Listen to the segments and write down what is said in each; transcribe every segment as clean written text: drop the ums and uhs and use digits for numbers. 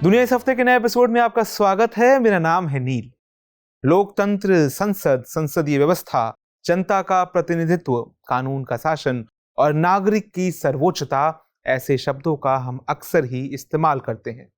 दुनिया इस हफ्ते के नए एपिसोड में आपका स्वागत है। मेरा नाम है नील। लोकतंत्र, संसद, संसदीय व्यवस्था, जनता का प्रतिनिधित्व, कानून का शासन और नागरिक की सर्वोच्चता, ऐसे शब्दों का हम अक्सर ही इस्तेमाल करते हैं।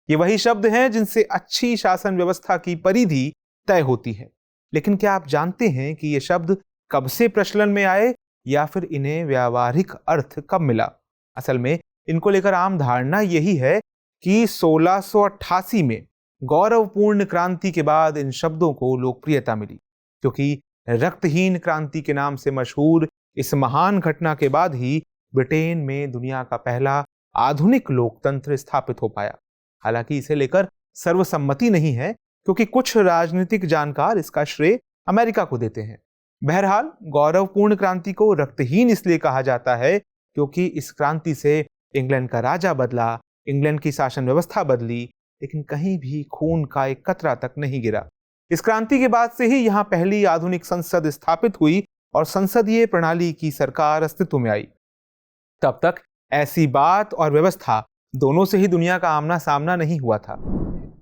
ये वही शब्द हैं जिनसे अच्छी शासन व्यवस्था की परिधि तय होती है। लेकिन क्या आप जानते हैं कि ये शब्द कब से प्रचलन में आए या फिर इन्हें व्यावहारिक अर्थ कब मिला? असल में इनको लेकर आम धारणा यही है कि 1688 में गौरवपूर्ण क्रांति के बाद इन शब्दों को लोकप्रियता मिली, क्योंकि रक्तहीन क्रांति के नाम से मशहूर इस महान घटना के बाद ही ब्रिटेन में दुनिया का पहला आधुनिक लोकतंत्र स्थापित हो पाया। हालांकि इसे लेकर सर्वसम्मति नहीं है, क्योंकि कुछ राजनीतिक जानकार इसका श्रेय अमेरिका को देते हैं। बहरहाल, गौरवपूर्ण क्रांति को रक्तहीन इसलिए कहा जाता है क्योंकि इस क्रांति से इंग्लैंड का राजा बदला, इंग्लैंड की शासन व्यवस्था बदली, लेकिन कहीं भी खून का एक कतरा तक नहीं गिरा। इस क्रांति के बाद से ही यहाँ पहली आधुनिक संसद स्थापित हुई और संसदीय प्रणाली की सरकार अस्तित्व में आई। तब तक ऐसी बात और व्यवस्था दोनों से ही दुनिया का आमना सामना नहीं हुआ था।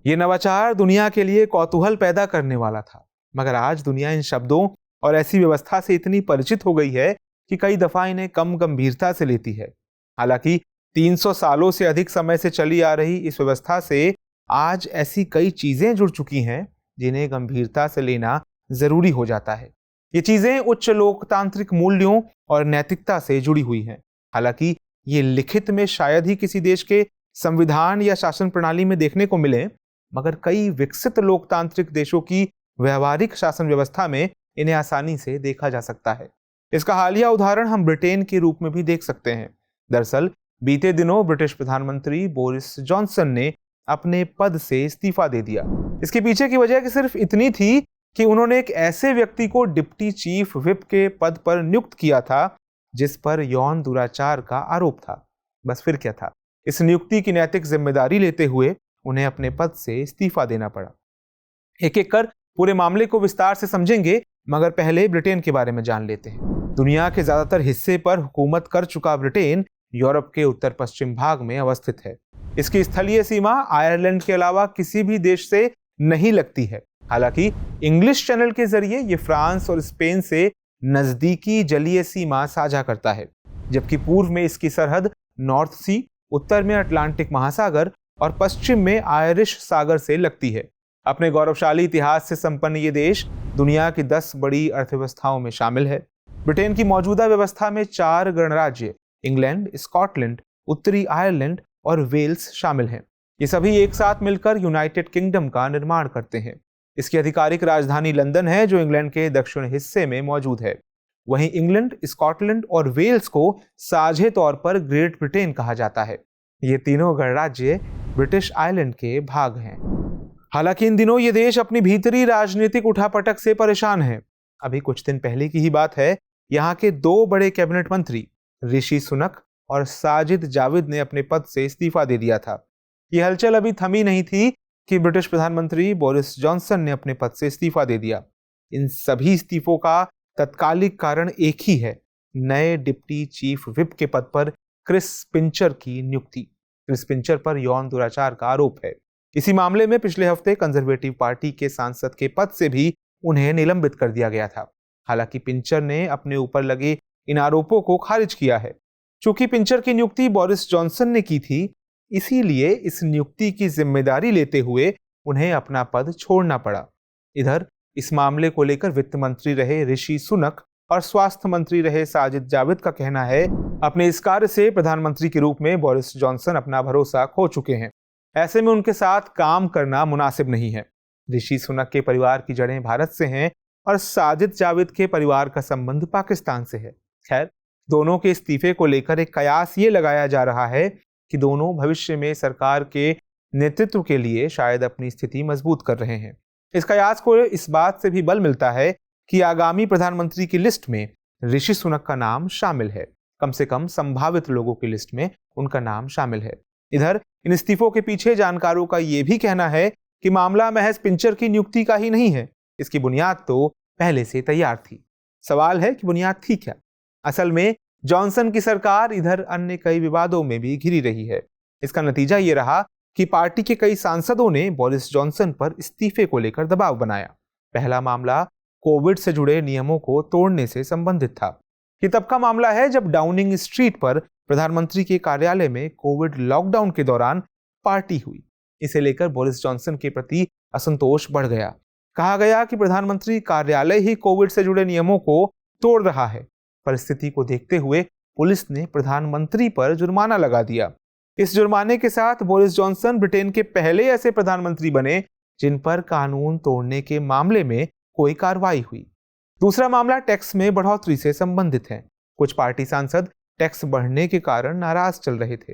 ये नवाचार दुनिया के लिए कौतूहल पैदा करने वाला था, मगर आज दुनिया इन शब्दों और ऐसी व्यवस्था से इतनी परिचित हो गई है कि कई दफा इन्हें कम गंभीरता से लेती है। हालांकि 300 सालों से अधिक समय से चली आ रही इस व्यवस्था से आज ऐसी कई चीजें जुड़ चुकी हैं जिन्हें गंभीरता से लेना जरूरी हो जाता है। ये चीजें उच्च लोकतांत्रिक मूल्यों और नैतिकता से जुड़ी हुई हैं। हालांकि ये लिखित में शायद ही किसी देश के संविधान या शासन प्रणाली में देखने को मिले, मगर कई विकसित लोकतांत्रिक देशों की व्यवहारिक शासन व्यवस्था में इन्हें आसानी से देखा जा सकता है। इसका हालिया उदाहरण हम ब्रिटेन के रूप में भी देख सकते हैं। दरअसल बीते दिनों ब्रिटिश प्रधानमंत्री बोरिस जॉनसन ने अपने पद से इस्तीफा दे दिया। इसके पीछे की वजह सिर्फ इतनी थी कि उन्होंने एक ऐसे व्यक्ति को डिप्टी चीफ व्हिप के पद पर नियुक्त किया था जिस पर यौन दुराचार का आरोप था। बस फिर क्या था, इस नियुक्ति की नैतिक जिम्मेदारी लेते हुए उन्हें अपने पद से इस्तीफा देना पड़ा। एक एक कर पूरे मामले को विस्तार से समझेंगे, मगर पहले ब्रिटेन के बारे में जान लेते हैं। दुनिया के ज्यादातर हिस्से पर हुकूमत कर चुका ब्रिटेन यूरोप के उत्तर पश्चिम भाग में अवस्थित है। इसकी स्थलीय सीमा आयरलैंड के अलावा किसी भी देश से नहीं लगती है। हालांकि इंग्लिश चैनल के जरिए ये फ्रांस और स्पेन से नजदीकी जलीय सीमा साझा करता है, जबकि पूर्व में इसकी सरहद नॉर्थ सी, उत्तर में अटलांटिक महासागर और पश्चिम में आयरिश सागर से लगती है। अपने गौरवशाली इतिहास से संपन्न ये देश दुनिया की 10 बड़ी अर्थव्यवस्थाओं में शामिल है। ब्रिटेन की मौजूदा व्यवस्था में 4 गणराज्य इंग्लैंड, स्कॉटलैंड, उत्तरी आयरलैंड और वेल्स शामिल हैं। ये सभी एक साथ मिलकर यूनाइटेड किंगडम का निर्माण करते हैं। इसकी आधिकारिक राजधानी लंदन है, जो इंग्लैंड के दक्षिण हिस्से में मौजूद है। वहीं इंग्लैंड, स्कॉटलैंड और वेल्स को साझे तौर पर ग्रेट ब्रिटेन कहा जाता है। ये तीनों गणराज्य ब्रिटिश आइलैंड के भाग हैं। हालांकि इन दिनों ये देश अपनी भीतरी राजनीतिक उठापटक से परेशान है। अभी कुछ दिन पहले की ही बात है, यहाँ के 2 बड़े कैबिनेट मंत्री ऋषि सुनक और साजिद जाविद ने अपने पद से इस्तीफा दे दिया था। यह हलचल अभी थमी नहीं थी कि ब्रिटिश प्रधानमंत्री बोरिस जॉनसन ने अपने पद से इस्तीफा दे दिया। इन सभी इस्तीफों का तत्कालिक कारण एक ही है, नए डिप्टी चीफ व्हिप के पद पर क्रिस पिंचर की नियुक्ति। क्रिस पिंचर पर यौन दुराचार का आरोप है। इसी मामले में पिछले हफ्ते कंजर्वेटिव पार्टी के सांसद के पद से भी उन्हें निलंबित कर दिया गया था। हालांकि पिंचर ने अपने ऊपर लगे इन आरोपों को खारिज किया है। चूंकि पिंचर की नियुक्ति बोरिस जॉनसन ने की थी, इसीलिए इस नियुक्ति की जिम्मेदारी लेते हुए उन्हें अपना पद छोड़ना पड़ा। इधर इस मामले को लेकर वित्त मंत्री रहे ऋषि सुनक और स्वास्थ्य मंत्री रहे साजिद जाविद का कहना है, अपने इस कार्य से प्रधानमंत्री के रूप में बोरिस जॉनसन अपना भरोसा खो चुके हैं। ऐसे में उनके साथ काम करना मुनासिब नहीं है। ऋषि सुनक के परिवार की जड़ें भारत से हैं और साजिद जाविद के परिवार का संबंध पाकिस्तान से है। खैर, दोनों के इस्तीफे को लेकर एक कयास ये लगाया जा रहा है कि दोनों भविष्य में सरकार के नेतृत्व के लिए शायद अपनी स्थिति मजबूत कर रहे हैं। इस कयास को इस बात से भी बल मिलता है कि आगामी प्रधानमंत्री की लिस्ट में ऋषि सुनक का नाम शामिल है। कम से कम संभावित लोगों की लिस्ट में उनका नाम शामिल है। इधर इन इस्तीफों के पीछे जानकारों का यह भी कहना है कि मामला महज पिंचर की नियुक्ति का ही नहीं है, इसकी बुनियाद तो पहले से तैयार थी। सवाल है कि बुनियाद थी क्या? असल में जॉनसन की सरकार इधर अन्य कई विवादों में भी घिरी रही है। इसका नतीजा ये रहा कि पार्टी के कई सांसदों ने बोरिस जॉनसन पर इस्तीफे को लेकर दबाव बनाया। पहला मामला कोविड से जुड़े नियमों को तोड़ने से संबंधित था। ये तब का मामला है जब डाउनिंग स्ट्रीट पर प्रधानमंत्री के कार्यालय में कोविड लॉकडाउन के दौरान पार्टी हुई। इसे लेकर बोरिस जॉनसन के प्रति असंतोष बढ़ गया। कहा गया कि प्रधानमंत्री कार्यालय ही कोविड से जुड़े नियमों को तोड़ रहा है। परिस्थिति को देखते हुए पुलिस ने प्रधानमंत्री पर जुर्माना लगा दिया। इस जुर्माने के साथ बोरिस जॉनसन ब्रिटेन के पहले ऐसे प्रधानमंत्री बने जिन पर कानून तोड़ने के मामले में कोई कार्रवाई हुई। दूसरा मामला टैक्स में बढ़ोतरी से संबंधित है। कुछ पार्टी सांसद टैक्स बढ़ने के कारण नाराज चल रहे थे।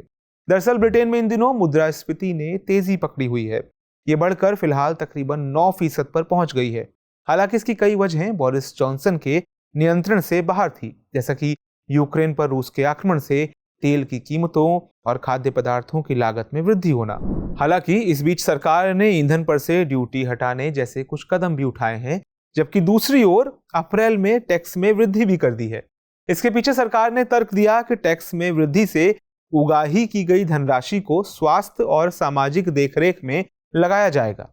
दरअसल ब्रिटेन में इन दिनों मुद्रास्फीति ने तेजी पकड़ी हुई है। ये बढ़कर फिलहाल तकरीबन 9% पर पहुंच गई है। हालांकि इसकी कई वजहें बोरिस जॉनसन के नियंत्रण से बाहर थी, जैसा कि यूक्रेन पर रूस के आक्रमण से तेल की कीमतों और खाद्य पदार्थों की लागत में वृद्धि होना। हालांकि इस बीच सरकार ने ईंधन पर से ड्यूटी हटाने जैसे कुछ कदम भी उठाए हैं, जबकि दूसरी ओर अप्रैल में टैक्स में वृद्धि भी कर दी है। इसके पीछे सरकार ने तर्क दिया कि टैक्स में वृद्धि से उगाही की गई धनराशि को स्वास्थ्य और सामाजिक देखरेख में लगाया जाएगा।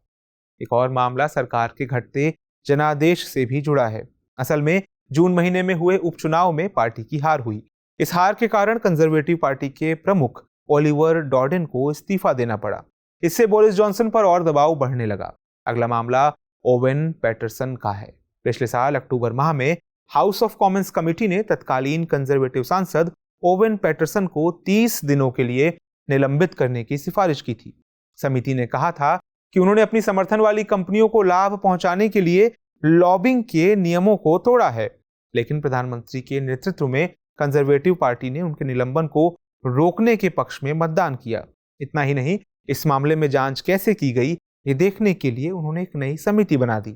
एक और मामला सरकार के घटते जनादेश से भी जुड़ा है। असल में जून महीने में हुए उपचुनाव में पार्टी की हार हुई। इस हार के कारण कंजर्वेटिव पार्टी के प्रमुख ओलिवर डॉर्डन को इस्तीफा देना पड़ा। इससे बोरिस जॉनसन पर और दबाव बढ़ने लगा। अगला मामला ओवेन पैटरसन का है। पिछले साल अक्टूबर माह में हाउस ऑफ कॉमन्स कमेटी ने तत्कालीन कंजर्वेटिव सांसद ओवेन पैटरसन को 30 दिनों के लिए निलंबित करने की सिफारिश की थी। समिति ने कहा था कि उन्होंने अपनी समर्थन वाली कंपनियों को लाभ पहुंचाने के लिए लॉबिंग के नियमों को तोड़ा है, लेकिन प्रधानमंत्री के नेतृत्व में कंजर्वेटिव पार्टी ने उनके निलंबन को रोकने के पक्ष में मतदान किया। इतना ही नहीं, इस मामले में जांच कैसे की गई ये देखने के लिए उन्होंने एक नई समिति बना दी।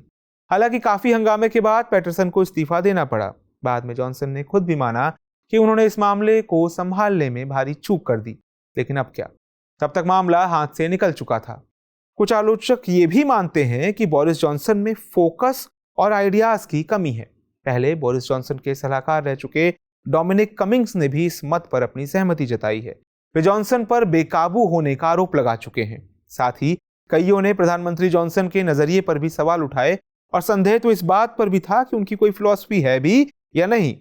हालांकि काफी हंगामे के बाद पैटरसन को इस्तीफा देना पड़ा। बाद में जॉनसन ने खुद भी माना कि उन्होंने इस मामले को संभालने में भारी चूक कर दी, लेकिन अब क्या, तब तक मामला हाथ से निकल चुका था। कुछ आलोचक ये भी मानते हैं कि बोरिस जॉनसन में फोकस और आइडियाज की कमी है। पहले बोरिस जॉनसन के सलाहकार रह चुके डोमिनिक कमिंग्स ने भी इस मत पर अपनी सहमति जताई है। वे जॉनसन पर बेकाबू होने का आरोप लगा चुके हैं। साथ ही कईयों ने प्रधानमंत्री जॉनसन के नजरिए पर भी सवाल उठाए और संदेह तो इस बात पर भी था कि उनकी कोई फिलॉसफी है भी या नहीं।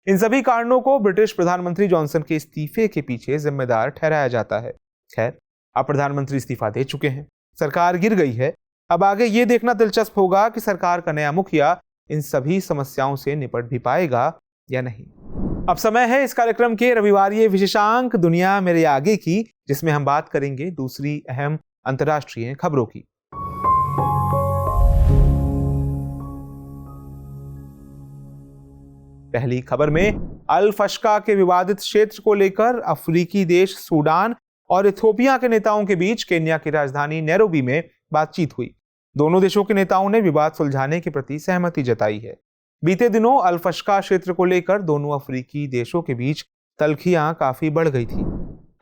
इन सभी कारणों को ब्रिटिश प्रधानमंत्री जॉनसन के इस्तीफे के पीछे जिम्मेदार ठहराया जाता है। खैर, अब प्रधानमंत्री इस्तीफा दे चुके हैं, सरकार गिर गई है। अब आगे ये देखना दिलचस्प होगा कि सरकार का नया मुखिया इन सभी समस्याओं से निपट भी पाएगा या नहीं। अब समय है इस कार्यक्रम के रविवारीय विशेषांक दुनिया मेरे आगे की, जिसमें हम बात करेंगे दूसरी अहम अंतर्राष्ट्रीय खबरों की। पहली खबर में अल फशका के विवादित क्षेत्र को लेकर अफ्रीकी देश सूडान और इथियोपिया के नेताओं के बीच केन्या की राजधानी नैरोबी में बातचीत हुई। दोनों देशों के नेताओं ने विवाद सुलझाने के प्रति सहमति जताई है। बीते दिनों अल फशका क्षेत्र को लेकर दोनों अफ्रीकी देशों के बीच तल्खियां काफी बढ़ गई थी।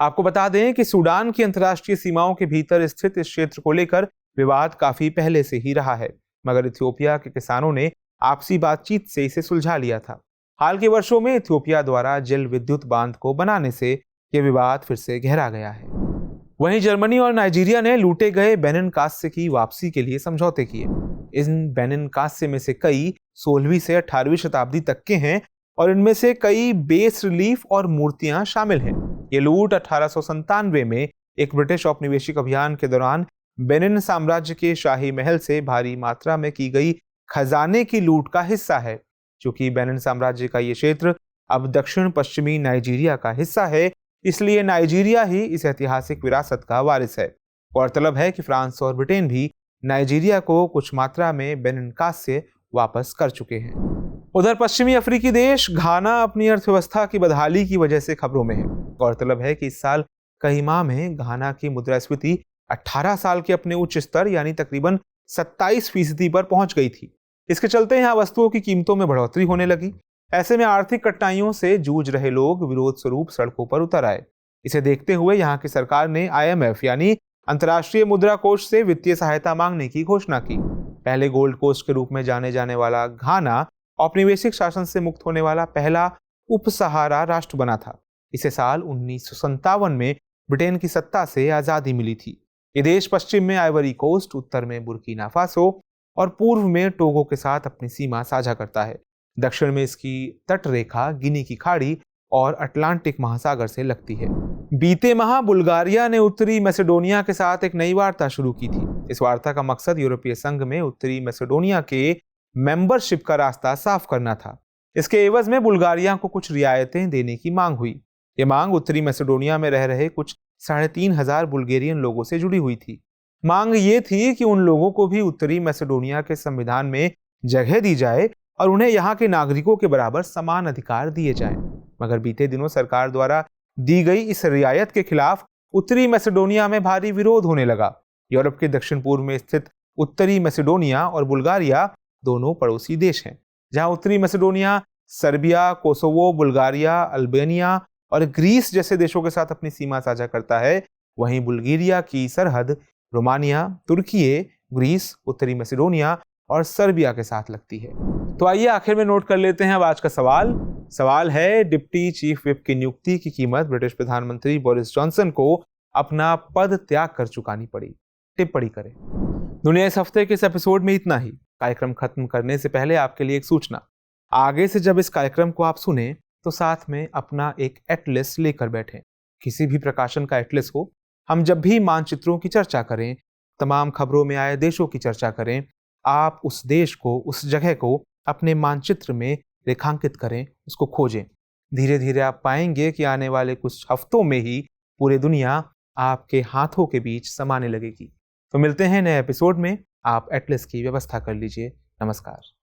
आपको बता दें कि सूडान की अंतर्राष्ट्रीय सीमाओं के भीतर स्थित इस क्षेत्र को लेकर विवाद काफी पहले से ही रहा है, मगर इथियोपिया के किसानों ने आपसी बातचीत से इसे सुलझा लिया था। हाल के वर्षों में इथियोपिया द्वारा जल विद्युत बांध को बनाने से यह विवाद फिर से गहरा गया है। वहीं जर्मनी और नाइजीरिया ने लूटे गए बेनिन कांस्य की वापसी के लिए समझौते किए। इन बेनिन कांस्य में से कई 16वीं से 18वीं शताब्दी तक के हैं और इनमें से कई बेस रिलीफ और मूर्तियां शामिल हैं। ये लूट 1897 में एक ब्रिटिश औपनिवेशिक अभियान के दौरान बेनिन साम्राज्य के शाही महल से भारी मात्रा में की गई खजाने की लूट का हिस्सा है। चूंकि बेनिन साम्राज्य का ये क्षेत्र अब दक्षिण पश्चिमी नाइजीरिया का हिस्सा है, इसलिए नाइजीरिया ही इस ऐतिहासिक विरासत का वारिस है। गौरतलब है कि फ्रांस और ब्रिटेन भी नाइजीरिया को कुछ मात्रा में बेनिन कांस्य वापस कर चुके हैं। उधर पश्चिमी अफ्रीकी देश घाना अपनी अर्थव्यवस्था की बदहाली की वजह से खबरों में है। गौरतलब है कि इस साल कई माह में घाना की मुद्रास्फीति 18 साल के अपने उच्च स्तर यानी तकरीबन 27% पर पहुंच गई थी। इसके चलते यहाँ वस्तुओं की कीमतों में बढ़ोतरी होने लगी। ऐसे में आर्थिक कठिनाइयों से जूझ रहे लोग विरोध स्वरूप सड़कों पर उतर आए। इसे देखते हुए यहाँ की सरकार ने IMF यानी अंतर्राष्ट्रीय मुद्रा कोष से वित्तीय सहायता मांगने की घोषणा की। पहले गोल्ड कोस्ट के रूप में जाने जाने वाला घाना औपनिवेशिक शासन से मुक्त होने वाला पहला उपसहारा राष्ट्र बना था। इसे साल 1957 में ब्रिटेन की सत्ता से आजादी मिली थी। ये देश पश्चिम में आइवरी कोस्ट, उत्तर में बुर्किना फासो और पूर्व में टोगो के साथ अपनी सीमा साझा करता है। दक्षिण में इसकी तट रेखा गिनी की खाड़ी और अटलांटिक महासागर से लगती है। बीते माह बुल्गारिया ने उत्तरी मैसेडोनिया के साथ एक नई वार्ता शुरू की थी। इस वार्ता का मकसद यूरोपीय संघ में उत्तरी मैसेडोनिया के मेंबरशिप का रास्ता साफ करना था। इसके एवज में बुल्गारिया को कुछ रियायतें देने की मांग हुई। ये मांग उत्तरी मैसेडोनिया में रह रहे कुछ 3,500 बुल्गेरियन लोगों से जुड़ी हुई थी। मांग ये थी कि उन लोगों को भी उत्तरी मैसेडोनिया के संविधान में जगह दी जाए और उन्हें यहाँ के नागरिकों के बराबर समान अधिकार दिए जाएं। मगर बीते दिनों सरकार द्वारा दी गई इस रियायत के खिलाफ उत्तरी मैसेडोनिया में भारी विरोध होने लगा। यूरोप के दक्षिण पूर्व में स्थित उत्तरी मैसेडोनिया और बुल्गारिया दोनों पड़ोसी देश हैं। जहां उत्तरी Macedonia Serbia, Kosovo, Bulgaria, Albania और ग्रीस जैसे देशों के साथ अपनी सीमा साझा करता है, वहीं बुल्गारिया की सरहद रोमानिया, तुर्की, ग्रीस, उत्तरी मैसेडोनिया और सर्बिया के साथ लगती है। तो आइए आखिर में नोट कर लेते हैं अब आज का सवाल है, डिप्टी चीफ व्हिप की नियुक्ति की कीमत ब्रिटिश प्रधानमंत्री बोरिस जॉनसन को अपना पद त्याग कर चुकानी पड़ी। टिप्पणी करें। दुनिया इस हफ्ते के इस एपिसोड में इतना ही। कार्यक्रम खत्म करने से पहले आपके लिए एक सूचना। आगे से जब इस कार्यक्रम को आप सुने तो साथ में अपना एक एटलस लेकर बैठें। किसी भी प्रकाशन का एटलस हो। हम जब भी मानचित्रों की चर्चा करें, तमाम खबरों में आए देशों की चर्चा करें, आप उस देश को, उस जगह को अपने मानचित्र में रेखांकित करें, उसको खोजें। धीरे धीरे आप पाएंगे कि आने वाले कुछ हफ्तों में ही पूरी दुनिया आपके हाथों के बीच समाने लगेगी। तो मिलते हैं नए एपिसोड में। आप एटलस की व्यवस्था कर लीजिए। नमस्कार।